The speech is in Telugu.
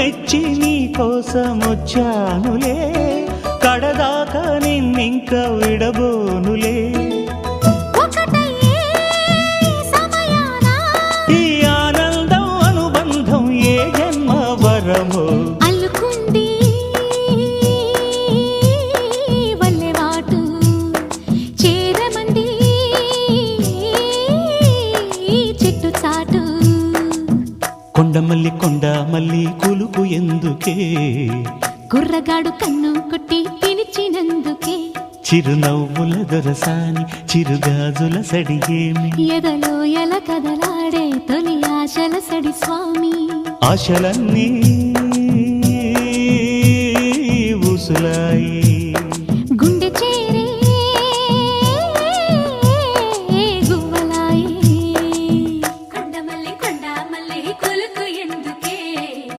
మెచ్చి నీ కోసం వచ్చానులే, కడదాకా నిన్నింక విడబోనులే. ఈ ఆనందం అనుబంధం ఏ జన్మ వరమో అల్లుకుంది వల్లెవాటు చేరమంది చెట్టు చాటు. కొండ మల్లి కులుకు ఎందుకే, కుర్రగాడు కన్ను కొట్టి పిలిచినందుకే. చిరునవ్వుల దొరసాని చిరుగాజుల సడిగేమి, ఎదలో ఎల కదలాడే తొలి ఆశల సడి స్వామి. ఆశలన్నీ